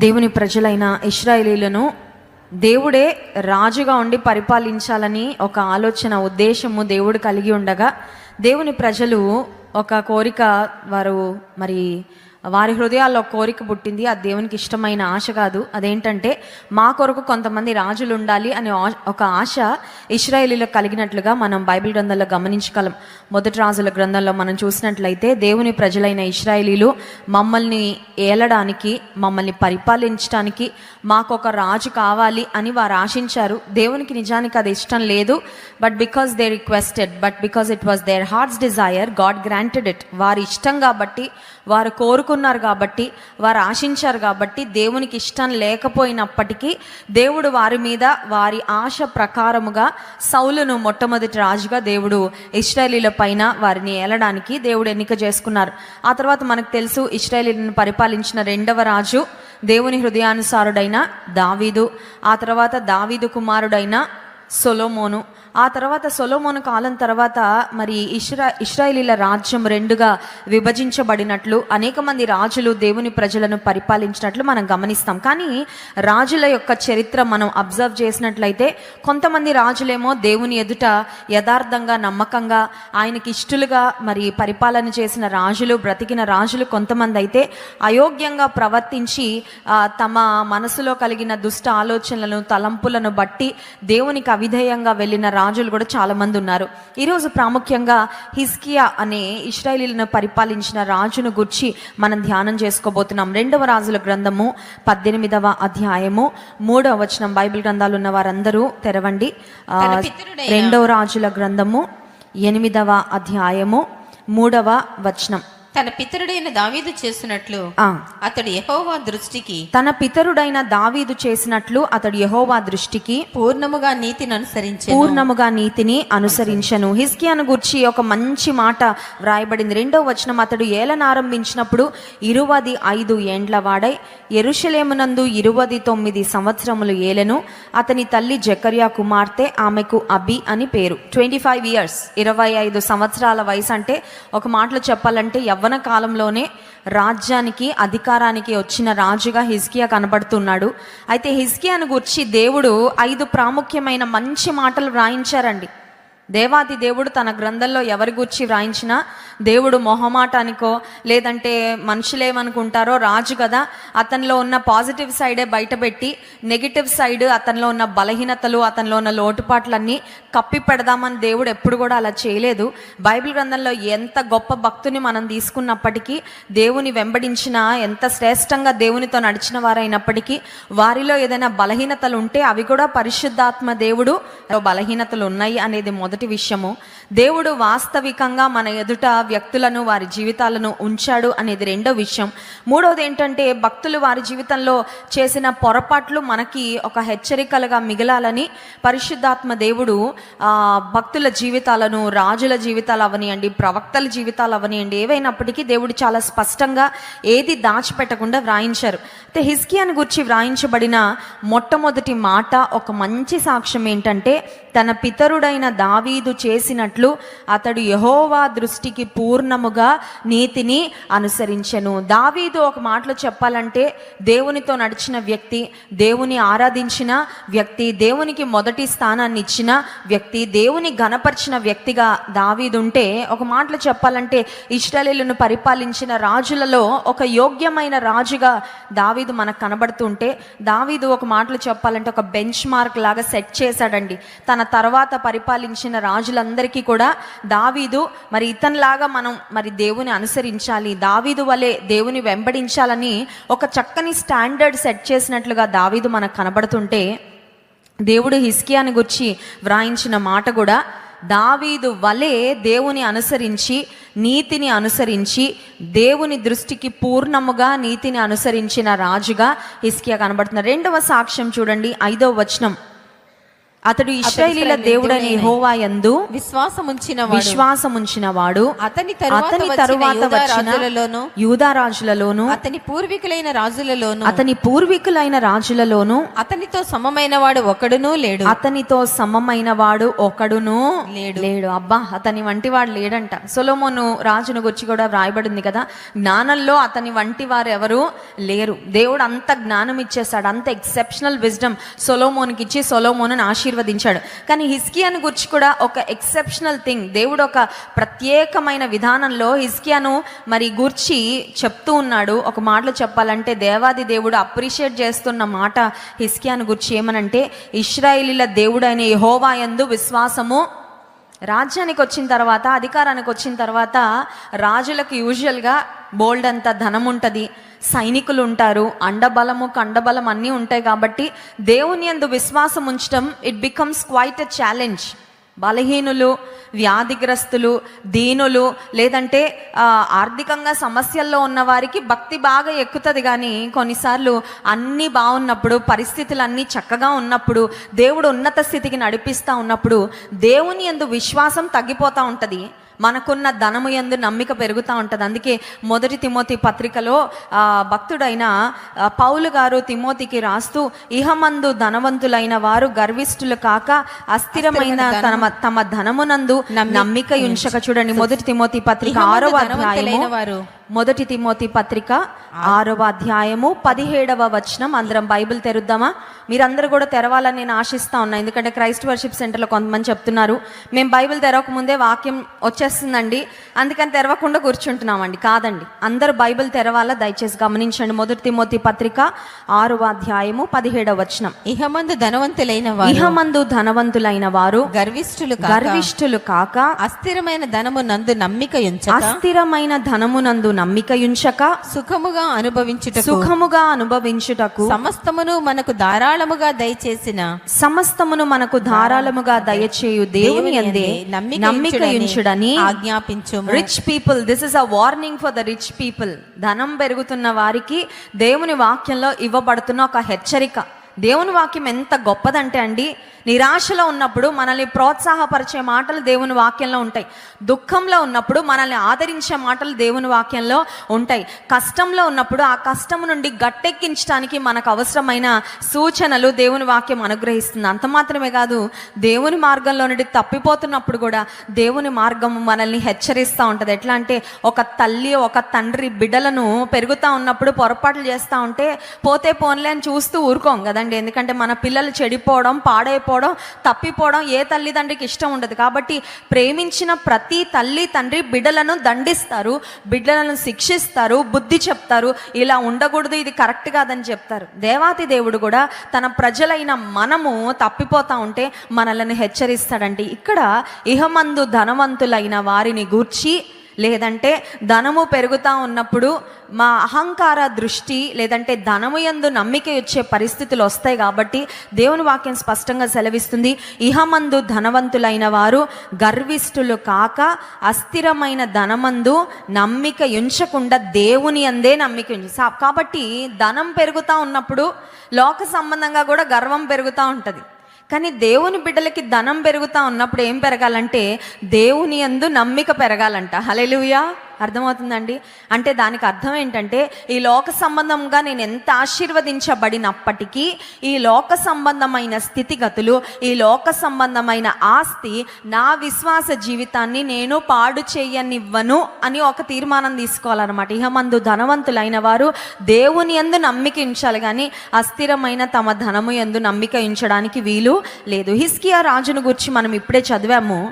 దేవుని ప్రజలైన ఇశ్రాయేలీలను దేవుడే రాజుగా ఉండి పరిపాలించాలని ఒక ఆలోచన ఉద్దేశము దేవుడు కలిగి ఉండగా, దేవుని ప్రజలు ఒక కోరిక వారి హృదయాల్లో కోరిక పుట్టింది. అది దేవునికి ఇష్టమైన ఆశ కాదు. అదేంటంటే మా కొరకు కొంతమంది రాజులు ఉండాలి అనే ఒక ఆశ ఇశ్రాయేలీలకు కలిగినట్లుగా మనం బైబిల్ గ్రంథంలో గమనించగలం. మొదటి రాజుల గ్రంథంలో మనం చూసినట్లయితే దేవుని ప్రజలైన ఇశ్రాయేలీలు మమ్మల్ని ఏలడానికి, మమ్మల్ని పరిపాలించడానికి మాకు ఒక రాజు కావాలి అని వారు ఆశించారు. దేవునికి నిజానికి అది ఇష్టం లేదు. But because they requested, but because it was their heart's desire, God granted it. వారి ఇష్టం కాబట్టి, వారు కోరుకున్నారు కాబట్టి, వారు ఆశించారు కాబట్టి, దేవునికి ఇష్టం లేకపోయినప్పటికీ దేవుడు వారి మీద వారి ఆశ ప్రకారముగా సౌలును మొట్టమొదటి రాజుగా దేవుడు ఇశ్రాయేలీల పైన వారిని ఏలడానికి దేవుడు ఎన్నిక చేసుకున్నారు. ఆ తర్వాత మనకు తెలుసు, ఇశ్రాయేలీలను పరిపాలించిన రెండవ రాజు దేవుని హృదయానుసారుడైన దావీదు. ఆ తర్వాత దావీదు కుమారుడైన సొలొమోను. ఆ తర్వాత సొలొమోను కాలం తర్వాత ఇశ్రాయేలీల రాజ్యం రెండుగా విభజించబడినట్లు, అనేక మంది రాజులు దేవుని ప్రజలను పరిపాలించినట్లు మనం గమనిస్తాం. కానీ రాజుల యొక్క చరిత్ర మనం అబ్జర్వ్ చేసినట్లయితే కొంతమంది రాజులేమో దేవుని ఎదుట యథార్థంగా, నమ్మకంగా, ఆయనకి ఇష్టలుగా పరిపాలన చేసిన రాజులు, బ్రతికిన రాజులు కొంతమంది అయితే అయోగ్యంగా ప్రవర్తించి తమ మనసులో కలిగిన దుష్ట ఆలోచనలను, తలంపులను బట్టి దేవునికి అవిధేయంగా వెళ్ళిన రాజులు కూడా చాలా మంది ఉన్నారు. ఈరోజు ప్రాముఖ్యంగా హిజ్కియా అనే ఇశ్రాయేలీలను పరిపాలించిన రాజును గురించి మనం ధ్యానం చేసుకోబోతున్నాం. రెండవ రాజుల గ్రంథము 18వ అధ్యాయము 3వ వచనం. బైబిల్ గ్రంథాలు ఉన్న వారందరూ తెరవండి. రెండవ రాజుల గ్రంథము 8వ అధ్యాయము 3వ వచనం. తన పితరుడైన దావీదు చేసినట్లు అతడు యెహోవా దృష్టికి, తన పితరుడైన దావీదు చేసినట్లు అతడు యెహోవా దృష్టికి పూర్ణముగా నీతిని అనుసరించెను. హిజ్కియాను గురించి ఒక మంచి మాట వ్రాయబడింది. 2వ వచనం. అతడు ఏలన ఆరంభించినప్పుడు 25 ఏండ్ల వాడై యెరూషలేమునందు 29 సంవత్సరములు ఏలెను. అతని తల్లి జకర్యా కుమార్తె, ఆమెకు అబి అని పేరు. 25 years, 25 సంవత్సరాల వయసు. అంటే ఒక మాటలో చెప్పాలంటే యవ్వన కాలంలోనే రాజ్యానికి, అధికారానికి వచ్చిన రాజుగా హిజ్కియా కనబడుతున్నాడు. అయితే హిజ్కియాను గురించి దేవుడు 5 ప్రాముఖ్యమైన మంచి మాటలు వ్రాయించారండి. దేవాది దేవుడు తన గ్రంథంలో ఎవరి గురించి వ్రాయించినా దేవుడు మొహమాటానికో, లేదంటే మనుషులేమనుకుంటారో, రాజు కదా అతనిలో ఉన్న పాజిటివ్ సైడే బయటపెట్టి నెగిటివ్ సైడ్, అతనిలో ఉన్న బలహీనతలు, అతనిలో ఉన్న లోటుపాట్లన్నీ కప్పి పెడదామని దేవుడు ఎప్పుడు కూడా అలా చేయలేదు. బైబిల్ గ్రంథంలో ఎంత గొప్ప భక్తుని మనం తీసుకున్నప్పటికీ, దేవుని వెంబడించిన, ఎంత శ్రేష్టంగా దేవునితో నడిచిన వారైనప్పటికీ వారిలో ఏదైనా బలహీనతలు ఉంటే అవి కూడా పరిశుద్ధాత్మ దేవుడు బలహీనతలు ఉన్నాయి అనేది మొదటి విషయము. దేవుడు వాస్తవికంగా మన ఎదుట వ్యక్తులను, వారి జీవితాలను ఉంచాడు అనేది రెండో విషయం. మూడవది ఏంటంటే, భక్తులు వారి జీవితంలో చేసిన పొరపాట్లు మనకి ఒక హెచ్చరికలుగా మిగలాలని పరిశుద్ధాత్మ దేవుడు భక్తుల జీవితాలను, రాజుల జీవితాలు అవనియండి, ప్రవక్తల జీవితాలు అవనియండి, ఏవైనప్పటికీ దేవుడు చాలా స్పష్టంగా ఏది దాచిపెట్టకుండా వ్రాయించారు. అయితే హిజ్కియాను గురించి వ్రాయించబడిన మొట్టమొదటి మాట, ఒక మంచి సాక్ష్యం ఏంటంటే, తన పితరుడైన దావీదు చేసినట్లు అతడు యెహోవా దృష్టికి పూర్ణముగా నీతిని అనుసరించెను. దావీదు ఒక మాటలో చెప్పాలంటే దేవునితో నడిచిన వ్యక్తి, దేవుని ఆరాధించిన వ్యక్తి, దేవునికి మొదటి స్థానాన్ని ఇచ్చిన వ్యక్తి, దేవుని ఘనపరిచిన వ్యక్తిగా దావీదు ఉంటే, ఒక మాటలో చెప్పాలంటే ఇశ్రాయేలును పరిపాలించిన రాజులలో ఒక యోగ్యమైన రాజుగా దావీదు మనకు కనబడుతుంటే, దావీదు ఒక మాటలో చెప్పాలంటే ఒక బెంచ్ మార్క్ లాగా సెట్ చేశాడండి. తన తర్వాత పరిపాలించిన రాజులందరికీ కూడా దావీదు ఇతనిలాగా మనం దేవుని అనుసరించాలి, దావీదు వలె దేవుని వెంబడించాలని ఒక చక్కని స్టాండర్డ్ సెట్ చేసినట్లుగా దావీదు మనకు కనబడుతుంటే, దేవుడు హిజ్కియాను గురించి వ్రాయించిన మాట కూడా దావీదు వలె దేవుని అనుసరించి, నీతిని అనుసరించి, దేవుని దృష్టికి పూర్ణముగా నీతిని అనుసరించిన రాజుగా హిజ్కియా కనబడుతున్నారు. రెండవ సాక్ష్యం చూడండి, 5వ వచనం. అతడు ఇశ్రాయేలీయుల దేవుడైన యెహోవా యందు విశ్వాసముంచిన వాడు అతని తరువాత వచ్చిన యూదా రాజులలోను అతని పూర్వీకులైన రాజులలోను అతనితో సమమైన వాడు ఒకడును లేడు. అబ్బా, అతని వంటి వాడు లేడంట. సొలొమోను రాజును గురించి కూడా వ్రాయబడింది కదా, జ్ఞానంలో అతని వంటి వారు ఎవరు లేరు. దేవుడు అంత జ్ఞానం ఇచ్చేసాడు, అంత ఎక్సెప్షనల్ విజ్డమ్ సొలొమోనుకి ఇచ్చి సొలొమోనును ఆశీర్వదించాడు. కానీ హిజ్కియాను గురించి కూడా ఒక ఎక్సెప్షనల్ థింగ్, దేవుడు ఒక ప్రత్యేకమైన విధానంలో హిజ్కియాను మరి గూర్చి చెప్తూ ఉన్నాడు. ఒక మాటలో చెప్పాలంటే దేవాది దేవుడు అప్రిషియేట్ చేస్తున్న మాట హిజ్కియాను గురించి ఏమనంటే, ఇశ్రాయేలీయుల దేవుడైన యెహోవా యందు విశ్వాసము. రాజ్యానికి వచ్చిన తర్వాత, అధికారానికి వచ్చిన తర్వాత రాజులకు యూజువల్గా బోల్డ్ అంత ధనం ఉంటుంది, సైనికులు ఉంటారు, అండబలము కండబలం అన్నీ ఉంటాయి. కాబట్టి దేవుని యందు విశ్వాసం ఉంచడం it becomes quite a challenge. బలహీనులు, వ్యాధిగ్రస్తులు, దీనులు, లేదంటే ఆర్థికంగా సమస్యల్లో ఉన్న వారికి భక్తి బాగా ఎక్కుతుంది. కానీ కొన్నిసార్లు అన్నీ బాగున్నప్పుడు, పరిస్థితులు అన్నీ చక్కగా ఉన్నప్పుడు, దేవుడు ఉన్నత స్థితికి నడిపిస్తూ ఉన్నప్పుడు దేవుని యందు విశ్వాసం తగ్గిపోతూ ఉంటుంది, మనకున్న ధనము యందు నమ్మిక పెరుగుతూ ఉంటుంది. అందుకే మొదటి తిమోతి పత్రికలో భక్తుడైన పౌలు గారు తిమోతికి రాస్తూ, ఇహమందు ధనవంతులైన వారు గర్విష్ఠులు కాక అస్థిరమైన తమ ధనమునందు నమ్మిక ఉంచక. చూడండి, మొదటి తిమోతి పత్రిక 6వ అధ్యాయము, మొదటి తిమోతి పత్రిక 6వ అధ్యాయము 17వ వచనం. అందరం బైబిల్ తెరుద్దామా? మీరందరూ కూడా తెరవాలని నేను ఆశిస్తా ఉన్నా. ఎందుకంటే క్రైస్ట్ వర్షిప్ సెంటర్లో కొంతమంది చెప్తున్నారు, మేము బైబిల్ తెరవక ముందే వాక్యం వచ్చేస్తుందండి, అందుకని తెరవకుండా కూర్చుంటున్నామండి. కాదండి, అందరూ బైబిల్ తెరవాలా, దయచేసి గమనించండి. మొదటి తిమోతి పత్రిక 6వ అధ్యాయము 17వ వచనం. ఇహమందు ధనవంతులైన వారు గర్విష్ఠులు కాక అస్థిరమైన ధనమునందు నమ్మిక ఉంచక సుఖముగా అనుభవించుటకు సమస్తమును మనకు ధారాళముగా దయచేయు దేవుని యందే నమ్మిక ఉంచుడని ఆజ్ఞాపించు. Rich people, this is a warning for the rich people. ధనం పెరుగుతున్న వారికి దేవుని వాక్యంలో ఇవ్వబడుతున్న ఒక హెచ్చరిక. దేవుని వాక్యం ఎంత గొప్పదంటే అండి, నిరాశలో ఉన్నప్పుడు మనల్ని ప్రోత్సాహపరిచే మాటలు దేవుని వాక్యంలో ఉంటాయి, దుఃఖంలో ఉన్నప్పుడు మనల్ని ఆదరించే మాటలు దేవుని వాక్యంలో ఉంటాయి, కష్టంలో ఉన్నప్పుడు ఆ కష్టం నుండి గట్టెక్కించడానికి మనకు అవసరమైన సూచనలు దేవుని వాక్యం అనుగ్రహిస్తుంది. అంత మాత్రమే కాదు, దేవుని మార్గంలో నుండి తప్పిపోతున్నప్పుడు కూడా దేవుని మార్గం మనల్ని హెచ్చరిస్తూ ఉంటుంది. ఎట్లా అంటే, ఒక తల్లి ఒక తండ్రి బిడ్డలను పెరుగుతూ ఉన్నప్పుడు పొరపాట్లు చేస్తూ ఉంటే పోతే పోన్లే అని చూస్తూ ఊరుకోం కదండి. ఎందుకంటే మన పిల్లలు చెడిపోవడం, పాడైపోవడం, తప్పిపోవడం ఏ తల్లిదండ్రికి ఇష్టం ఉండదు. కాబట్టి ప్రేమించిన ప్రతి తల్లి తండ్రి బిడ్డలను దండిస్తారు, బిడ్డలను శిక్షిస్తారు, బుద్ధి చెప్తారు, ఇలా ఉండకూడదు, ఇది కరెక్ట్ కాదని చెప్తారు. దేవాతి దేవుడు కూడా తన ప్రజలైన మనము తప్పిపోతా ఉంటే మనల్ని హెచ్చరిస్తాడంటే, ఇక్కడ ఇహమందు ధనవంతులైన వారిని గూర్చి, లేదంటే ధనము పెరుగుతూ ఉన్నప్పుడు మా అహంకార దృష్టి, లేదంటే ధనము యందు నమ్మిక వచ్చే పరిస్థితులు వస్తాయి. కాబట్టి దేవుని వాక్యం స్పష్టంగా సెలవిస్తుంది, ఇహమందు ధనవంతులైన వారు గర్విష్ఠులు కాక అస్థిరమైన ధనమందు నమ్మిక ఉంచకుండా దేవుని యందే నమ్మిక ఉంచు. కాబట్టి ధనం పెరుగుతూ ఉన్నప్పుడు లోక సంబంధంగా కూడా గర్వం పెరుగుతూ ఉంటుంది. కానీ దేవుని బిడ్డలకి ధనం పెరుగుతూ ఉన్నప్పుడు ఏం పెరగాలంటే దేవుని యందు నమ్మిక పెరగాలంట. హల్లెలూయా! అర్థమవుతుందండి? అంటే దానికి అర్థం ఏంటంటే, ఈ లోక సంబంధంగా నేను ఎంత ఆశీర్వదించబడినప్పటికీ ఈ లోక సంబంధమైన స్థితిగతులు, ఈ లోక సంబంధమైన ఆస్తి నా విశ్వాస జీవితాన్ని నేను పాడు చేయనివ్వను అని ఒక తీర్మానం తీసుకోవాలన్నమాట. ఇహమందు ధనవంతులైన వారు దేవుని యందు నమ్మిక ఉంచాలి, కానీ అస్థిరమైన తమ ధనము యందు నమ్మిక ఉంచడానికి వీలు లేదు. హిజ్కియా రాజును గురించి మనం ఇప్పుడే చదివాము.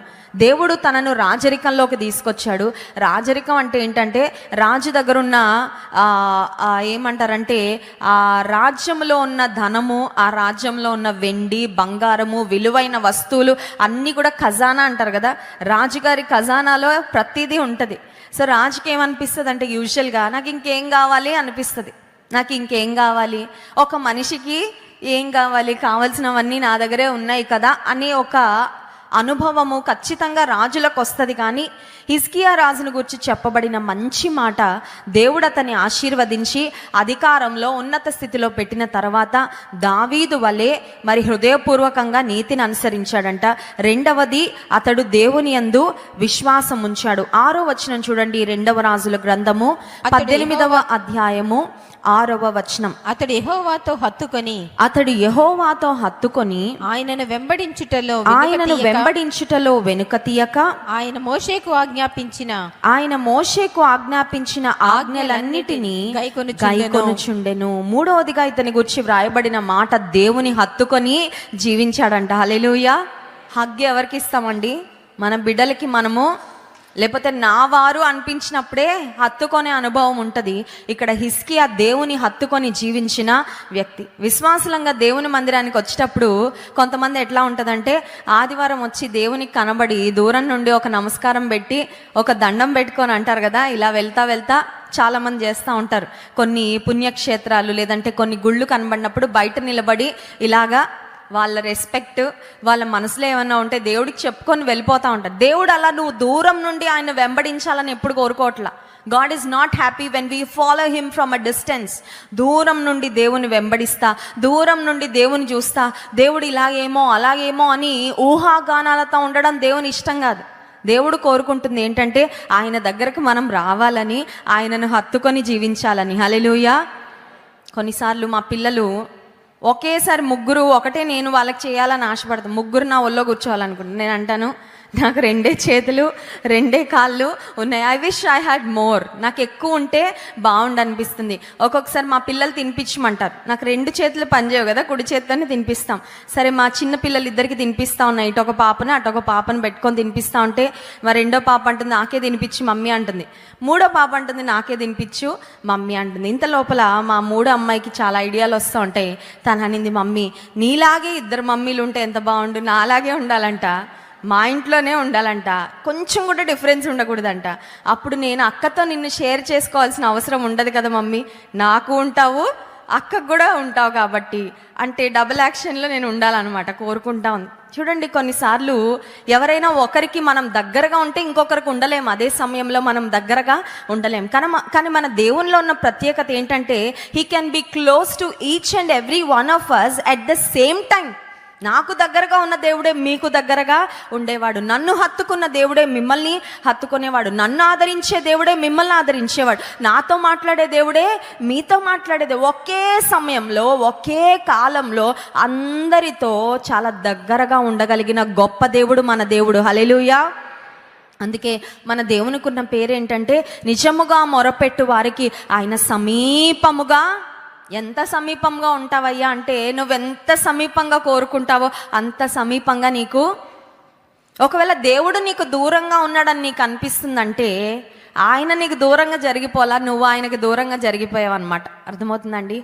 దేవుడు తనను రాజరికంలోకి తీసుకొచ్చాడు. రాజరికం అంటే ఏంటంటే, రాజు దగ్గరున్న ఏమంటారంటే ఆ రాజ్యంలో ఉన్న ధనము, ఆ రాజ్యంలో ఉన్న వెండి, బంగారము, విలువైన వస్తువులు అన్నీ కూడా ఖజానా అంటారు కదా. రాజుగారి ఖజానాలో ప్రతిదీ ఉంటుంది. సో రాజుకి ఏమనిపిస్తుంది అంటే, యూజువల్గా నాకు ఇంకేం కావాలి అనిపిస్తుంది. నాకు ఇంకేం కావాలి, ఒక మనిషికి ఏం కావాలి, కావాల్సినవన్నీ నా దగ్గరే ఉన్నాయి కదా అనే ఒక అనుభవము ఖచ్చితంగా రాజులకు వస్తుంది. కానీ హిజ్కియా రాజును గురించి చెప్పబడిన మంచి మాట, దేవుడు అతన్ని ఆశీర్వదించి అధికారంలో ఉన్నత స్థితిలో పెట్టిన తర్వాత దావీదు వలె మరి హృదయపూర్వకంగా నీతిని అనుసరించాడంట. రెండవది, అతడు దేవుని యందు విశ్వాసం ఉంచాడు. 6వ వచనం చూడండి, 2వ రాజుల గ్రంథము 18వ అధ్యాయము 6వ వచనం. అతడు యెహోవాతో హత్తుకొని ఆయనను వెంబడించుటలో వెనుక తీయక ఆయన మోషేకు ఆజ్ఞాపించిన ఆజ్ఞలన్నిటినీ గైకొనుచుండెను. 3వదిగా ఇతని గురించి వ్రాయబడిన మాట, దేవుని హత్తుకొని జీవించాడంట. హల్లెలూయా. హగ్ ఎవరికి ఇస్తామండి? మన బిడ్డలకి మనము, లేకపోతే నా వారు అనిపించినప్పుడే హత్తుకొనే అనుభవం ఉంటుంది. ఇక్కడ హిజ్కియా దేవుని హత్తుకొని జీవించిన వ్యక్తి. విశ్వాసలంగా దేవుని మందిరానికి వచ్చేటప్పుడు కొంతమంది ఎట్లా ఉంటుందంటే, ఆదివారం వచ్చి దేవునికి కనబడి దూరం నుండి ఒక నమస్కారం పెట్టి ఒక దండం పెట్టుకొని అంటారు కదా, ఇలా వెళ్తా చాలా మంది చేస్తూ ఉంటారు. కొన్ని పుణ్యక్షేత్రాలు లేదంటే కొన్ని గుళ్ళు కనబడినప్పుడు బయట నిలబడి ఇలాగా వాళ్ళ రెస్పెక్ట్, వాళ్ళ మనసులో ఏమన్నా ఉంటే దేవుడికి చెప్పుకొని వెళ్ళిపోతూ ఉంటారు. దేవుడు అలా నువ్వు దూరం నుండి ఆయన వెంబడించాలని ఎప్పుడు కోరుకోవట్లా. God is not happy when we follow him from a distance. దూరం నుండి దేవుని వెంబడిస్తా, దూరం నుండి దేవుని చూస్తా, దేవుడు ఇలాగేమో అలాగేమో అని ఊహాగానాలతో ఉండడం దేవుని ఇష్టం కాదు. దేవుడు కోరుకుంటుంది ఏంటంటే ఆయన దగ్గరకు మనం రావాలని, ఆయనను హత్తుకొని జీవించాలని. హల్లెలూయా. కొన్నిసార్లు మా పిల్లలు ఒకేసారి ముగ్గురు ఒకటే నేను వాళ్ళకి చేయాలని ఆశపడతాను. ముగ్గురు నా ఒళ్ళో కూర్చోవాలనుకుంటున్నాను. నేను అంటాను, నాకు 2 చేతులు 2 కాళ్ళు ఉన్నాయి. I wish I had more. నాకు ఎక్కువ ఉంటే బాగుండు అనిపిస్తుంది. ఒక్కొక్కసారి మా పిల్లలు తినిపించమంటారు. నాకు 2 చేతులు పనిచేయవు కదా, కుడి చేతితోనే తినిపిస్తాం. సరే, మా చిన్న పిల్లలు ఇద్దరికి తినిపిస్తా ఉన్నాయి. ఇటు ఒక పాపను అటు ఒక పాపను పెట్టుకొని తినిపిస్తా ఉంటే మా 2వ పాప అంటుంది నాకే తినిపించు మమ్మీ అంటుంది. 3వ పాప అంటుంది నాకే తినిపించు మమ్మీ అంటుంది. ఇంత లోపల మా 3వ అమ్మాయికి చాలా ఐడియాలు వస్తూ ఉంటాయి. తను అనింది, మమ్మీ నీలాగే 2 మమ్మీలు ఉంటే ఎంత బాగుండు, నాలాగే ఉండాలంట, మా ఇంట్లోనే ఉండాలంట, కొంచెం కూడా డిఫరెన్స్ ఉండకూడదంట. అప్పుడు నేను అక్కతో నిన్ను షేర్ చేసుకోవాల్సిన అవసరం ఉండదు కదా మమ్మీ, నాకు ఉంటావు అక్కకు కూడా ఉంటావు కాబట్టి అంటే డబుల్ యాక్షన్లో నేను ఉండాలన్నమాట కోరుకుంటా ఉంది. చూడండి, కొన్నిసార్లు ఎవరైనా ఒకరికి మనం దగ్గరగా ఉంటే ఇంకొకరికి ఉండలేము, అదే సమయంలో మనం దగ్గరగా ఉండలేము. కానీ మన దేవునిలో ఉన్న ప్రత్యేకత ఏంటంటే he can be close to each and every one of us at the same time. నాకు దగ్గరగా ఉన్న దేవుడే మీకు దగ్గరగా ఉండేవాడు. నన్ను హత్తుకున్న దేవుడే మిమ్మల్ని హత్తుకునేవాడు. నన్ను ఆదరించే దేవుడే మిమ్మల్ని ఆదరించేవాడు. నాతో మాట్లాడే దేవుడే మీతో మాట్లాడేది. ఒకే సమయంలో ఒకే కాలంలో అందరితో చాలా దగ్గరగా ఉండగలిగిన గొప్ప దేవుడు మన దేవుడు. హల్లెలూయా. అందుకే మన దేవునికి ఉన్న పేరేంటంటే నిజముగా మొరపెట్టు వారికి ఆయన సమీపముగా. ఎంత సమీపంగా ఉంటావయ్యా అంటే నువ్వెంత సమీపంగా కోరుకుంటావో అంత సమీపంగా నీకు. ఒకవేళ దేవుడు నీకు దూరంగా ఉన్నాడని నీకు అనిపిస్తుందంటే ఆయన నీకు దూరంగా జరిగిపోలా, నువ్వు ఆయనకి దూరంగా జరిగిపోయావు అనమాట. అర్థమవుతుందండి?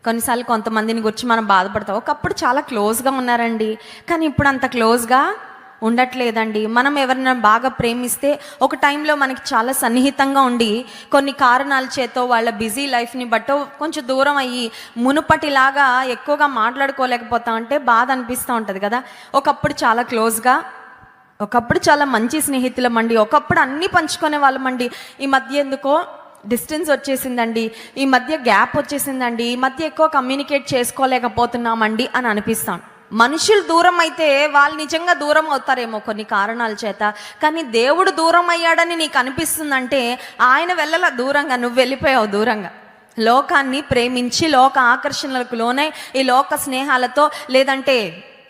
కొన్నిసార్లు కొంతమందిని గురించి మనం బాధపడతాం. ఒకప్పుడు చాలా క్లోజ్గా ఉన్నారండి, కానీ ఇప్పుడు అంత క్లోజ్గా ఉండట్లేదండి. మనం ఎవరైనా బాగా ప్రేమిస్తే ఒక టైంలో మనకి చాలా సన్నిహితంగా ఉండి కొన్ని కారణాల చేతో వాళ్ళ బిజీ లైఫ్ని బట్టో కొంచెం దూరం అయ్యి మునుపటిలాగా ఎక్కువగా మాట్లాడుకోలేకపోతా ఉంటే బాధ అనిపిస్తూ ఉంటుంది కదా. ఒకప్పుడు చాలా క్లోజ్గా, ఒకప్పుడు చాలా మంచి స్నేహితులమండి, ఒకప్పుడు అన్నీ పంచుకునే వాళ్ళమండి. ఈ మధ్య ఎందుకో డిస్టెన్స్ వచ్చేసిందండి, ఈ మధ్య గ్యాప్ వచ్చేసిందండి, ఈ మధ్య ఎక్కువ కమ్యూనికేట్ చేసుకోలేకపోతున్నామండి అని అనిపిస్తాం. మనుషులు దూరం అయితే వాళ్ళు నిజంగా దూరం అవుతారేమో కొన్ని కారణాల చేత, కానీ దేవుడు దూరం అయ్యాడని నీకు అనిపిస్తుందంటే ఆయన వెళ్ళల దూరంగా, నువ్వు వెళ్ళిపోయావు దూరంగా. లోకాన్ని ప్రేమించి లోక ఆకర్షణలకు లోనై ఈ లోక స్నేహాలతో లేదంటే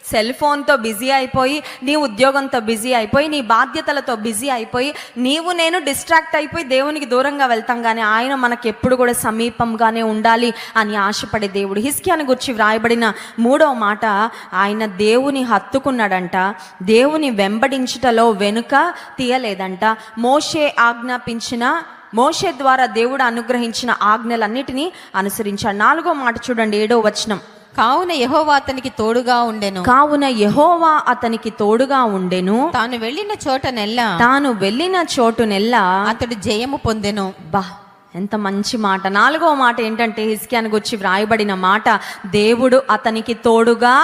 సెల్ ఫోన్తో బిజీ అయిపోయి, నీ ఉద్యోగంతో బిజీ అయిపోయి, నీ బాధ్యతలతో బిజీ అయిపోయి నీవు నేను డిస్ట్రాక్ట్ అయిపోయి దేవునికి దూరంగా వెళ్తాం. కానీ ఆయన మనకు ఎప్పుడు కూడా సమీపంగానే ఉండాలి అని ఆశపడే దేవుడు. హిజ్కియాను గురించి వ్రాయబడిన 3వ మాట, ఆయన దేవుని హత్తుకున్నాడంట, దేవుని వెంబడించుటలో వెనుక తీయలేదంట. మోషే ద్వారా దేవుడు అనుగ్రహించిన ఆజ్ఞలన్నిటినీ అనుసరించాడు. 4వ మాట చూడండి, 7వ వచనం. కావున యెహోవా అతనికి తోడుగా ఉండెను. తాను వెళ్ళిన చోటునెల్లా అతడు జయము పొందెను. ఎంత మంచి మాట. 4వ మాట ఏంటంటే హిజ్కియాను గురించి వ్రాయబడిన మాట, దేవుడు అతనికి తోడుగా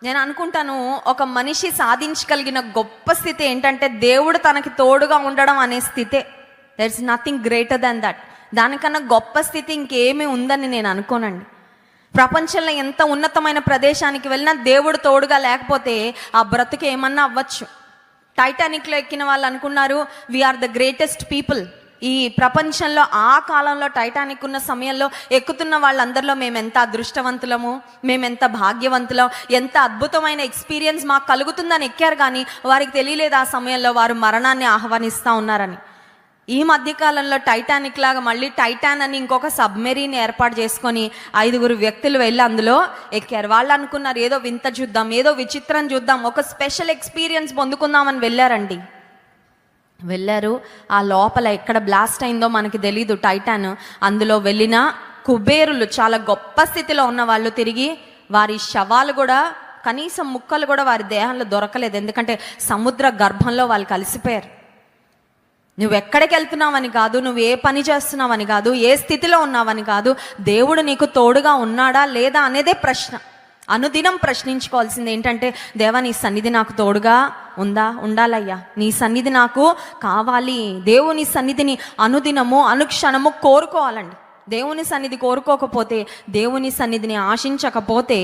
నేను అనుకుంటాను, ఒక మనిషి సాధించగలిగిన గొప్ప స్థితి ఏంటంటే దేవుడు తనకి తోడుగా ఉండడం అనే స్థితే. There is nothing greater than that. దానికన్నా గొప్ప స్థితి ఇంకేమీ ఉందని నేను అనుకోనండి. ప్రపంచంలో ఎంత ఉన్నతమైన ప్రదేశానికి వెళ్ళినా దేవుడు తోడుగా లేకపోతే ఆ బ్రతుకు ఏమన్నా అవ్వచ్చు. టైటానిక్లో ఎక్కిన వాళ్ళు అనుకున్నారు వీఆర్ ద గ్రేటెస్ట్ పీపుల్. ఈ ప్రపంచంలో ఆ కాలంలో టైటానిక్ ఉన్న సమయంలో ఎక్కుతున్న వాళ్ళందరిలో మేమెంత అదృష్టవంతులము, మేమెంత భాగ్యవంతులం, ఎంత అద్భుతమైన ఎక్స్పీరియన్స్ మాకు కలుగుతుందని ఎక్కారు. కానీ వారికి తెలియలేదు ఆ సమయంలో వారు మరణాన్ని ఆహ్వానిస్తూ ఉన్నారని. ఈ మధ్యకాలంలో టైటానిక్ లాగా మళ్ళీ టైటాన్ అని ఇంకొక సబ్మెరీన్ ఏర్పాటు చేసుకొని 5 వ్యక్తులు వెళ్ళి అందులో ఎక్కారు. వాళ్ళు అనుకున్నారు ఏదో వింత చూద్దాం, ఏదో విచిత్రం చూద్దాం, ఒక స్పెషల్ ఎక్స్పీరియన్స్ పొందుకుందామని వెళ్ళారండి. వెళ్ళారు. ఆ లోపల ఎక్కడ బ్లాస్ట్ అయిందో మనకి తెలీదు టైటాన్. అందులో వెళ్ళిన కుబేరులు, చాలా గొప్ప స్థితిలో ఉన్న వాళ్ళు, తిరిగి వారి శవాలు కూడా, కనీసం ముక్కలు కూడా వారి దేహంలో దొరకలేదు. ఎందుకంటే సముద్ర గర్భంలో వాళ్ళు కలిసిపోయారు. నువ్వు ఎక్కడికి వెళ్తున్నావని కాదు, నువ్వు ఏ పని చేస్తున్నావని కాదు, ఏ స్థితిలో ఉన్నావని కాదు, దేవుడు నీకు తోడుగా ఉన్నాడా లేదా అనేదే ప్రశ్న. అనుదినం ప్రశ్నించుకోవాల్సింది ఏంటంటే, దేవా నీ సన్నిధి నాకు తోడుగా ఉందా? ఉండాలయ్యా, నీ సన్నిధి నాకు కావాలి. దేవుని సన్నిధిని అనుదినము అనుక్షణము కోరుకోవాలండి. దేవుని సన్నిధి కోరుకోకపోతే, దేవుని సన్నిధిని ఆశించకపోతే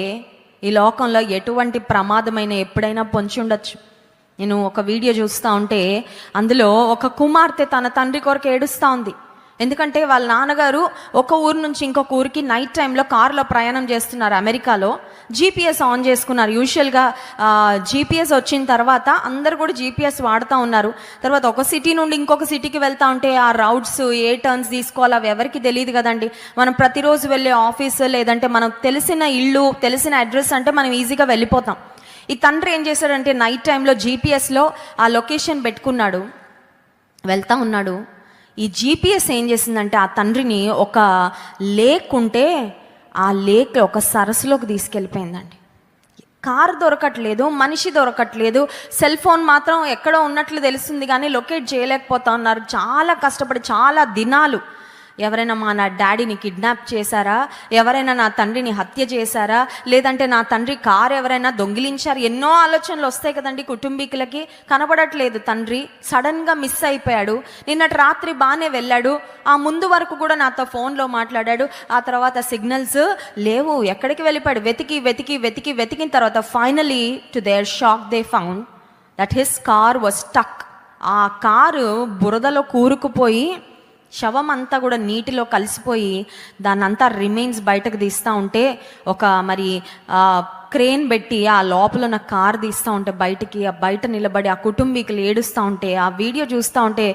ఈ లోకంలో ఎటువంటి ప్రమాదమైన ఎప్పుడైనా పొంచి ఉండొచ్చు. నేను ఒక వీడియో చూస్తూ ఉంటే అందులో ఒక కుమార్తె తన తండ్రి కొరకు ఏడుస్తూ ఉంది. ఎందుకంటే వాళ్ళ నాన్నగారు ఒక ఊరు నుంచి ఇంకొక ఊరికి నైట్ టైంలో కారులో ప్రయాణం చేస్తున్నారు. అమెరికాలో జీపీఎస్ ఆన్ చేసుకున్నారు. యూజువల్గా జీపీఎస్ వచ్చిన తర్వాత అందరు కూడా జీపీఎస్ వాడుతూ ఉన్నారు. తర్వాత ఒక సిటీ నుండి ఇంకొక సిటీకి వెళ్తూ ఉంటే ఆ రౌట్స్ ఏ టర్న్స్ తీసుకోవాలో అవి ఎవరికి తెలియదు కదండి. మనం ప్రతిరోజు వెళ్ళే ఆఫీస్ లేదంటే మనకు తెలిసిన ఇల్లు, తెలిసిన అడ్రస్ అంటే మనం ఈజీగా వెళ్ళిపోతాం. ఈ తండ్రి ఏం చేశాడంటే నైట్ టైంలో జీపీఎస్లో ఆ లొకేషన్ పెట్టుకున్నాడు, వెళ్తూ ఉన్నాడు. ఈ జీపీఎస్ ఏం చేసిందంటే ఆ తండ్రిని ఒక లేక్ ఉంటే ఆ లేక్ ఒక సరస్సులోకి తీసుకెళ్ళిపోయిందండి. కారు దొరకట్లేదు, మనిషి దొరకట్లేదు, సెల్ ఫోన్ మాత్రం ఎక్కడో ఉన్నట్లు తెలుస్తుంది కానీ లొకేట్ చేయలేకపోతా ఉన్నారు. చాలా కష్టపడి చాలా దినాలు ఎవరైనా నా డాడీని కిడ్నాప్ చేశారా, ఎవరైనా నా తండ్రిని హత్య చేశారా, లేదంటే నా తండ్రి కారు ఎవరైనా దొంగిలించారు, ఎన్నో ఆలోచనలు వస్తాయి కదండి కుటుంబీకులకి. కనబడట్లేదు తండ్రి, సడన్గా మిస్ అయిపోయాడు. నిన్నటి రాత్రి బాగానే వెళ్ళాడు, ఆ ముందు వరకు కూడా నాతో ఫోన్లో మాట్లాడాడు, ఆ తర్వాత సిగ్నల్స్ లేవు, ఎక్కడికి వెళ్ళిపోయాడు. వెతికిన తర్వాత finally to their shock they found that his car was stuck. ఆ కారు బురదలో కూరుకుపోయి శవం అంతా కూడా నీటిలో కలిసిపోయి దాన్నంతా రిమైన్స్ బయటకు తీస్తూ ఉంటే ఒక మరి క్రేన్ పెట్టి ఆ లోపల ఉన్న కార్ తీస్తూ ఉంటే బయటికి, ఆ బయట నిలబడి ఆ కుటుంబీకులు ఏడుస్తూ ఉంటే ఆ వీడియో చూస్తూ ఉంటే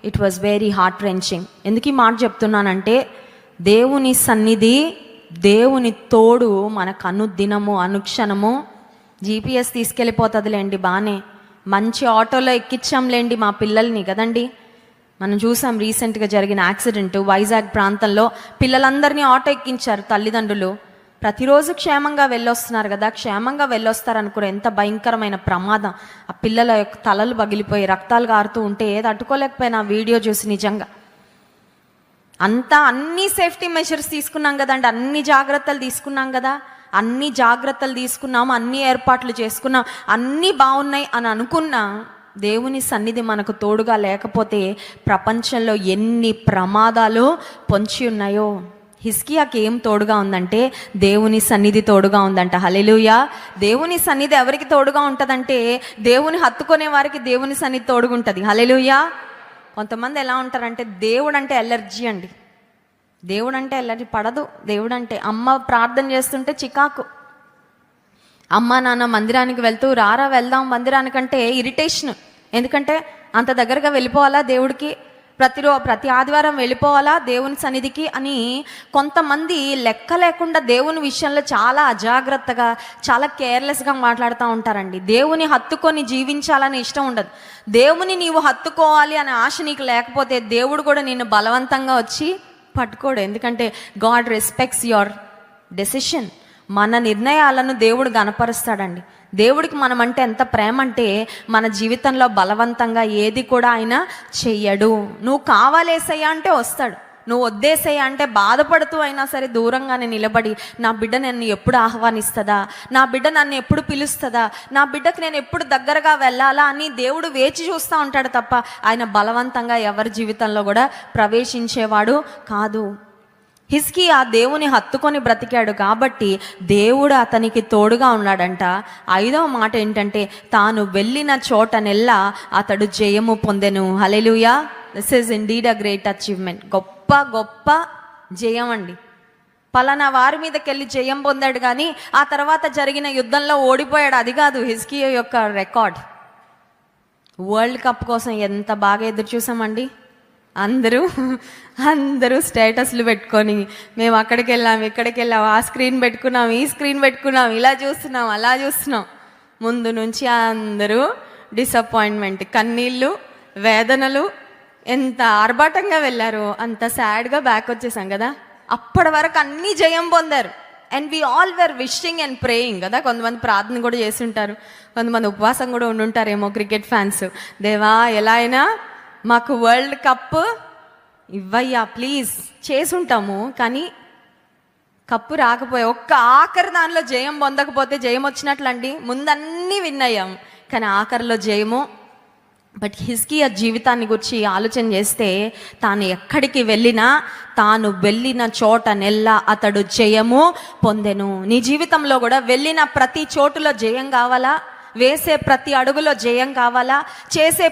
it was very heart wrenching. ఎందుకు ఈ మాట చెప్తున్నానంటే, దేవుని సన్నిధి, దేవుని తోడు మనకు అనుదినము అనుక్షణము. జీపీఎస్ తీసుకెళ్ళిపోతుందిలేండి, బాగానే మంచి ఆటోలో ఎక్కించాంలేండి మా పిల్లల్ని కదండి. మనం చూసాం రీసెంట్గా జరిగిన యాక్సిడెంట్ వైజాగ్ ప్రాంతంలో పిల్లలందరినీ ఆటో ఎక్కించారు తల్లిదండ్రులు. ప్రతిరోజు క్షేమంగా వెళ్ళొస్తున్నారు కదా, క్షేమంగా వెళ్ళొస్తారు అనుకుని ఎంత భయంకరమైన ప్రమాదం. ఆ పిల్లల యొక్క తలలు పగిలిపోయి రక్తాలు కారుతూ ఉంటే ఏది అట్టుకోలేకపోయినా ఆ వీడియో చూసి. నిజంగా అన్ని సేఫ్టీ మెజర్స్ తీసుకున్నాం కదండి, అన్ని జాగ్రత్తలు తీసుకున్నాం కదా, అన్ని జాగ్రత్తలు తీసుకున్నాము, అన్ని ఏర్పాట్లు చేసుకున్నాం, అన్నీ బాగున్నాయి అని అనుకున్నా దేవుని సన్నిధి మనకు తోడుగా లేకపోతే ప్రపంచంలో ఎన్ని ప్రమాదాలు పొంచి ఉన్నాయో. హిజ్కియాకి ఏం తోడుగా ఉందంటే దేవుని సన్నిధి తోడుగా ఉందంట. హల్లెలూయా. దేవుని సన్నిధి ఎవరికి తోడుగా ఉంటుందంటే దేవుని హత్తుకునే వారికి దేవుని సన్నిధి తోడుగుంటుంది. హల్లెలూయా. కొంతమంది ఎలా ఉంటారంటే దేవుడు అంటే ఎలర్జీ అండి, దేవుడు అంటే ఎలర్జీ, పడదు దేవుడు అంటే. అమ్మ ప్రార్థన చేస్తుంటే చికాకు, అమ్మ నాన్న మందిరానికి వెళ్తూ రారా వెళ్దాం మందిరానికంటే ఇరిటేషన్. ఎందుకంటే అంత దగ్గరగా వెళ్ళిపోవాలా దేవుడికి, ప్రతి ఆదివారం వెళ్ళిపోవాలా దేవుని సన్నిధికి అని కొంతమంది లెక్క లేకుండా దేవుని విషయంలో చాలా అజాగ్రత్తగా, చాలా కేర్లెస్గా మాట్లాడుతూ ఉంటారండి. దేవుని హత్తుకొని జీవించాలని ఇష్టం ఉండదు. దేవుని నీవు హత్తుకోవాలి అనే ఆశ నీకు లేకపోతే దేవుడు కూడా నిన్ను బలవంతంగా వచ్చి పట్టుకోడు. ఎందుకంటే గాడ్ రెస్పెక్ట్స్ యువర్ డెసిషన్. మన నిర్ణయాలను దేవుడు గణపరుస్తాడండి. దేవుడికి మనం అంటే ఎంత ప్రేమ అంటే మన జీవితంలో బలవంతంగా ఏది కూడా ఆయన చెయ్యడు. నువ్వు కావాలేసయ్యా అంటే వస్తాడు, నువ్వు వద్దేసేయి అంటే బాధపడుతూ అయినా సరే దూరంగానే నిలబడి, నా బిడ్డ నన్ను ఎప్పుడు ఆహ్వానిస్తుందా, నా బిడ్డ నన్ను ఎప్పుడు పిలుస్తుందా, నా బిడ్డకు నేను ఎప్పుడు దగ్గరగా వెళ్ళాలా అని దేవుడు వేచి చూస్తూ ఉంటాడు తప్ప ఆయన బలవంతంగా ఎవరి జీవితంలో కూడా ప్రవేశించేవాడు కాదు. హిజ్కియా దేవుని హత్తుకొని బ్రతికాడు కాబట్టి దేవుడు అతనికి తోడుగా ఉన్నాడంట. 5వ మాట ఏంటంటే, తాను వెళ్ళిన చోటనెల్లా అతడు జయము పొందెను. Hallelujah. This is indeed a great achievement. గొప్ప జయం అండి. పలానా వారి మీదకెళ్ళి జయం పొందాడు కానీ ఆ తర్వాత జరిగిన యుద్ధంలో ఓడిపోయాడు, అది కాదు హిజ్కియా యొక్క రికార్డ్. వరల్డ్ కప్ కోసం ఎంత బాగా ఎదురు చూసామండి. అందరూ స్టేటస్లు పెట్టుకొని, మేము అక్కడికి వెళ్ళాం, ఇక్కడికి వెళ్ళాం, ఆ స్క్రీన్ పెట్టుకున్నాం, ఈ స్క్రీన్ పెట్టుకున్నాం, ఇలా చూస్తున్నాం, అలా చూస్తున్నాం. ముందు నుంచి అందరూ డిసప్పాయింట్మెంట్, కన్నీళ్ళు, వేదనలు. ఎంత ఆర్భాటంగా వెళ్ళారో అంత సాడ్గా బ్యాక్ వచ్చేసాం కదా. అప్పటి వరకు అన్నీ జయం పొందారు. And we all were wishing and praying కదా. కొంతమంది ప్రార్థన కూడా చేసి ఉంటారు, కొంతమంది ఉపవాసం కూడా ఉండుంటారేమో క్రికెట్ ఫ్యాన్స్. దేవా ఎలా అయినా మాకు వరల్డ్ కప్ ఇవ్వయ్యా ప్లీజ్. చేసుంటాము కానీ కప్పు రాకపోయా, ఒక్క ఆఖరి దానిలో జయం పొందకపోతే జయం వచ్చినట్లండి. ముందన్నీ విన్ అయ్యాం కానీ ఆఖరిలో జయము. బట్ హిజ్కియా జీవితాన్ని గురించి ఆలోచన చేస్తే, తాను ఎక్కడికి వెళ్ళినా, తాను వెళ్ళిన చోటనెల్లా అతడు జయము పొందెను. నీ జీవితంలో కూడా వెళ్ళిన ప్రతి చోటులో జయం కావాలా? వేసే ప్రతి అడుగులో జయం కావాలా? చేసే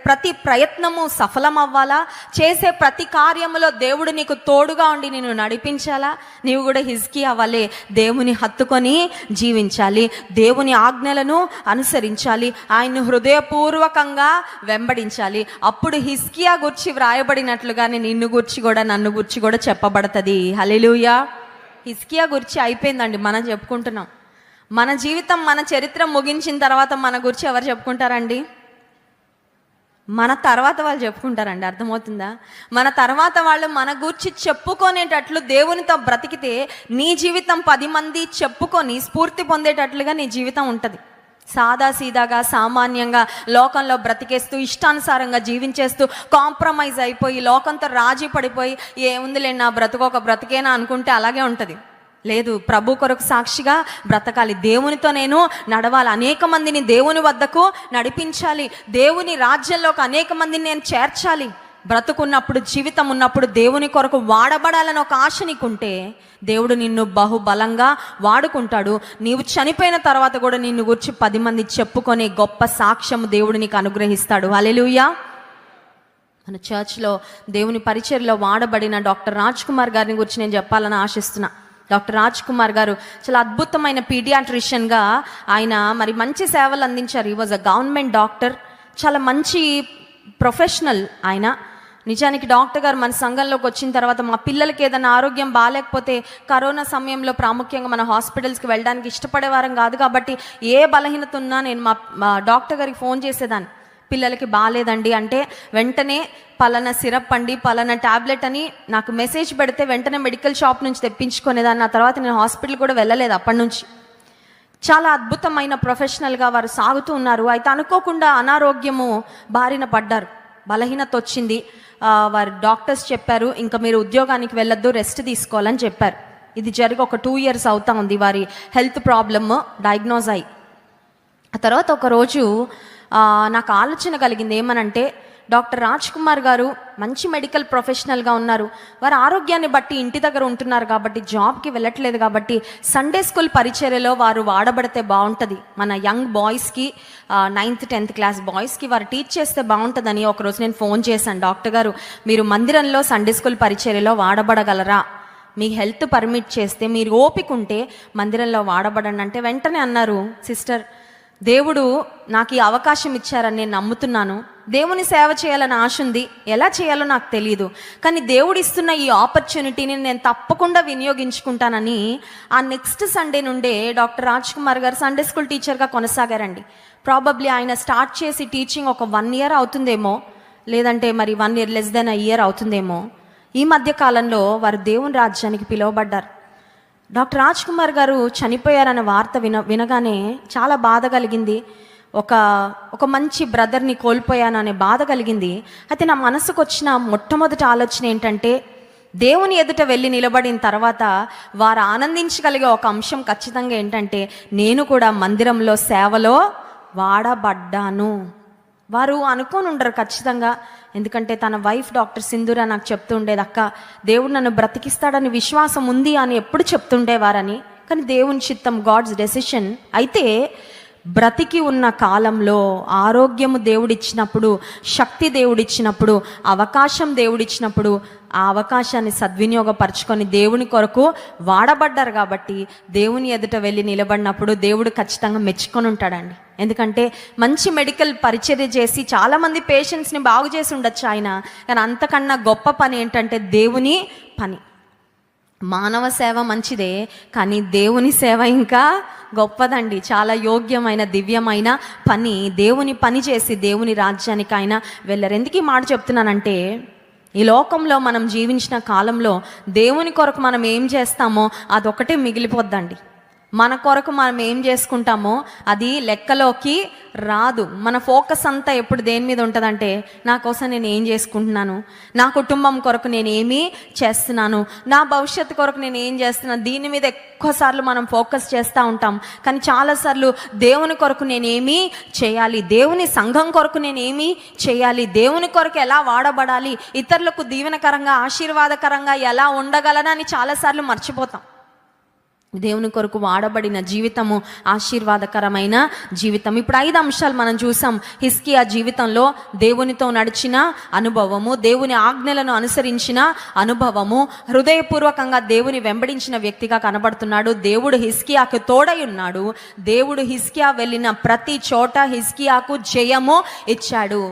ప్రతి ప్రయత్నము సఫలం అవ్వాలా? చేసే ప్రతి కార్యములో దేవుడు నీకు తోడుగా ఉండి నిన్ను నడిపించాలా? నీవు కూడా హిజ్కియా వలె దేవుని హత్తుకొని జీవించాలి, దేవుని ఆజ్ఞలను అనుసరించాలి, ఆయన్ను హృదయపూర్వకంగా వెంబడించాలి. అప్పుడు హిజ్కియా గురించి వ్రాయబడినట్లుగానే నిన్ను గురించి కూడా, నన్ను గురించి కూడా చెప్పబడుతుంది. హల్లెలూయా. హిజ్కియా గురించి అయిపోయిందండి, మనం చెప్పుకుంటున్నాం. మన జీవితం, మన చరిత్ర ముగించిన తర్వాత మన గురించి ఎవరు చెప్పుకుంటారండి? మన తర్వాత వాళ్ళు చెప్పుకుంటారండి. అర్థమవుతుందా? మన తర్వాత వాళ్ళు మన గురించి చెప్పుకునేటట్లు దేవునితో బ్రతికితే నీ జీవితం 10 మంది చెప్పుకొని స్ఫూర్తి పొందేటట్లుగా నీ జీవితం ఉంటుంది. సాదాసీదాగా సామాన్యంగా లోకంలో బ్రతికేస్తూ, ఇష్టానుసారంగా జీవించేస్తూ, కాంప్రమైజ్ అయిపోయి, లోకంతో రాజీ పడిపోయి, ఏముందిలే నా బ్రతుకు ఒక బ్రతికేనా అనుకుంటే అలాగే ఉంటుంది. లేదు, ప్రభు కొరకు సాక్షిగా బ్రతకాలి, దేవునితో నేను నడవాలి, అనేక మందిని దేవుని వద్దకు నడిపించాలి, దేవుని రాజ్యంలోకి అనేక మందిని నేను చేర్చాలి. బ్రతుకున్నప్పుడు, జీవితం ఉన్నప్పుడు దేవుని కొరకు వాడబడాలని ఒక ఆశ నీకుంటే దేవుడు నిన్ను బహుబలంగా వాడుకుంటాడు. నీవు చనిపోయిన తర్వాత కూడా నిన్ను గురించి 10 మంది చెప్పుకునే గొప్ప సాక్ష్యం దేవుడు నీకు అనుగ్రహిస్తాడు. హల్లెలూయా. మన చర్చ్లో దేవుని పరిచర్యలో వాడబడిన డాక్టర్ రాజ్ కుమార్ గారిని గురించి నేను చెప్పాలని ఆశిస్తున్నా. డాక్టర్ రాజ్ కుమార్ గారు చాలా అద్భుతమైన పీడియాట్రిషియన్గా ఆయన మరి మంచి సేవలు అందించారు. ఈ వాజ్ అ గవర్నమెంట్ డాక్టర్, చాలా మంచి ప్రొఫెషనల్ ఆయన. నిజానికి డాక్టర్ గారు మన సంఘంలోకి వచ్చిన తర్వాత మా పిల్లలకి ఏదైనా ఆరోగ్యం బాగాలేకపోతే, కరోనా సమయంలో ప్రాముఖ్యంగా మన హాస్పిటల్స్కి వెళ్ళడానికి ఇష్టపడేవారం కాదు కాబట్టి ఏ బలహీనత ఉన్నా నేను మా డాక్టర్ గారికి ఫోన్ చేసేదాన్ని. పిల్లలకి బాగాలేదండి అంటే వెంటనే పలానా సిరప్ అండి, పలానా ట్యాబ్లెట్ అని నాకు మెసేజ్ పెడితే వెంటనే మెడికల్ షాప్ నుంచి తెప్పించుకునేదాన్ని. ఆ తర్వాత నేను హాస్పిటల్ కూడా వెళ్ళలేదు అప్పటి నుంచి. చాలా అద్భుతమైన ప్రొఫెషనల్గా వారు సాగుతూ ఉన్నారు. అయితే అనుకోకుండా అనారోగ్యము బారిన పడ్డారు, బలహీనత వచ్చింది. వారు డాక్టర్స్ చెప్పారు, ఇంకా మీరు ఉద్యోగానికి వెళ్ళొద్దు, రెస్ట్ తీసుకోవాలని చెప్పారు. ఇది జరిగి ఒక 2 years అవుతా ఉంది వారి హెల్త్ ప్రాబ్లమ్ డయాగ్నోజ్ అయ్యి. ఆ తర్వాత ఒకరోజు నాకు ఆలోచన కలిగింది. ఏమనంటే, డాక్టర్ రాజ్ కుమార్ గారు మంచి మెడికల్ ప్రొఫెషనల్గా ఉన్నారు, వారి ఆరోగ్యాన్ని బట్టి ఇంటి దగ్గర ఉంటున్నారు కాబట్టి, జాబ్కి వెళ్ళట్లేదు కాబట్టి, సండే స్కూల్ పరిచర్యలో వారు వాడబడితే బాగుంటుంది. మన యంగ్ బాయ్స్కి, 9th 10th క్లాస్ బాయ్స్కి వారు టీచ్ చేస్తే బాగుంటుందని ఒకరోజు నేను ఫోన్ చేశాను. డాక్టర్ గారు, మీరు మందిరంలో సండే స్కూల్ పరిచర్యలో వాడబడగలరా? మీ హెల్త్ పర్మిట్ చేస్తే, మీరు ఓపిక ఉంటే మందిరంలో వాడబడండి అంటే వెంటనే అన్నారు, సిస్టర్, దేవుడు నాకు ఈ అవకాశం ఇచ్చారని నేను నమ్ముతున్నాను, దేవుని సేవ చేయాలని ఆశ ఉంది, ఎలా చేయాలో నాకు తెలియదు, కానీ దేవుడు ఇస్తున్న ఈ ఆపర్చునిటీని నేను తప్పకుండా వినియోగించుకుంటానని ఆ నెక్స్ట్ సండే నుండే డాక్టర్ రాజ్ కుమార్ గారు సండే స్కూల్ టీచర్గా కొనసాగారండి. ప్రాబబ్లీ ఆయన స్టార్ట్ చేసి టీచింగ్ ఒక 1 year అవుతుందేమో, లేదంటే మరి 1 year less than a year అవుతుందేమో. ఈ మధ్య కాలంలో వారు దేవుని రాజ్యానికి పిలువబడ్డారు. డాక్టర్ రాజ్ కుమార్ గారు చనిపోయారన్న వార్త వినగానే చాలా బాధ కలిగింది. ఒక మంచి బ్రదర్ని కోల్పోయాను అనే బాధ కలిగింది. అయితే నా మనసుకు వచ్చిన మొట్టమొదటి ఆలోచన ఏంటంటే, దేవుని ఎదుట వెళ్ళి నిలబడిన తర్వాత వారు ఆనందించగలిగే ఒక అంశం ఖచ్చితంగా ఏంటంటే, నేను కూడా మందిరంలో సేవలో వాడబడ్డాను. వారు అనుకోని ఉండరు ఖచ్చితంగా. ఎందుకంటే తన వైఫ్ డాక్టర్ సింధూర నాకు చెప్తుండేది, అక్క దేవుడు నన్ను బ్రతికిస్తాడని విశ్వాసం ఉంది అని ఎప్పుడు చెప్తుండేవారని. కానీ దేవుని చిత్తం, గాడ్స్ డెసిషన్. అయితే బ్రతికి ఉన్న కాలంలో ఆరోగ్యము దేవుడిచ్చినప్పుడు, శక్తి దేవుడిచ్చినప్పుడు, అవకాశం దేవుడిచ్చినప్పుడు ఆ అవకాశాన్ని సద్వినియోగపరచుకొని దేవుని కొరకు వాడబడ్డారు. కాబట్టి దేవుని ఎదుట వెళ్ళి నిలబడినప్పుడు దేవుడు ఖచ్చితంగా మెచ్చుకొని ఉంటాడండి. ఎందుకంటే మంచి మెడికల్ పరిచర్య చేసి చాలామంది పేషెంట్స్ని బాగు చేసి ఉండొచ్చు ఆయన. కానీ అంతకన్నా గొప్ప పని ఏంటంటే దేవుని పని. మానవ సేవ మంచిదే, కానీ దేవుని సేవ ఇంకా గొప్పదండి. చాలా యోగ్యమైన దివ్యమైన పని. దేవుని పని చేసి దేవుని రాజ్యానికి ఆయన వెళ్ళరు. ఎందుకు ఈ మాట చెప్తున్నానంటే, ఈ లోకంలో మనం జీవించిన కాలంలో దేవుని కొరకు మనం ఏం చేస్తామో అదొకటే మిగిలిపోద్దండి. మన కొరకు మనం ఏం చేసుకుంటామో అది లెక్కలోకి రాదు. మన ఫోకస్ అంతా ఎప్పుడు దేని మీద ఉంటుందంటే, నా కోసం నేను ఏం చేసుకుంటున్నాను, నా కుటుంబం కొరకు నేను ఏమీ చేస్తున్నాను, నా భవిష్యత్తు కొరకు నేను ఏం చేస్తున్నాను, దీని మీద ఎక్కువసార్లు మనం ఫోకస్ చేస్తూ ఉంటాం. కానీ చాలాసార్లు దేవుని కొరకు నేనేమీ చేయాలి, దేవుని సంఘం కొరకు నేనేమీ చేయాలి, దేవుని కొరకు ఎలా వాడబడాలి, ఇతరులకు దీవెనకరంగా ఆశీర్వాదకరంగా ఎలా ఉండగలనని చాలాసార్లు మర్చిపోతాం. దేవుని కొరకు వాడబడిన జీవితము ఆశీర్వాదకరమైన జీవితం. ఇప్పుడు 5 అంశాలు మనం చూసాం. హిజ్కియా జీవితంలో దేవునితో నడిచిన అనుభవము, దేవుని ఆజ్ఞలను అనుసరించిన అనుభవము, హృదయపూర్వకంగా దేవుని వెంబడించిన వ్యక్తిగా కనబడుతున్నాడు. దేవుడు హిజ్కియాకు తోడై ఉన్నాడు. దేవుడు హిజ్కియా వెళ్ళిన ప్రతి చోట హిజ్కియాకు జయము ఇచ్చాడు.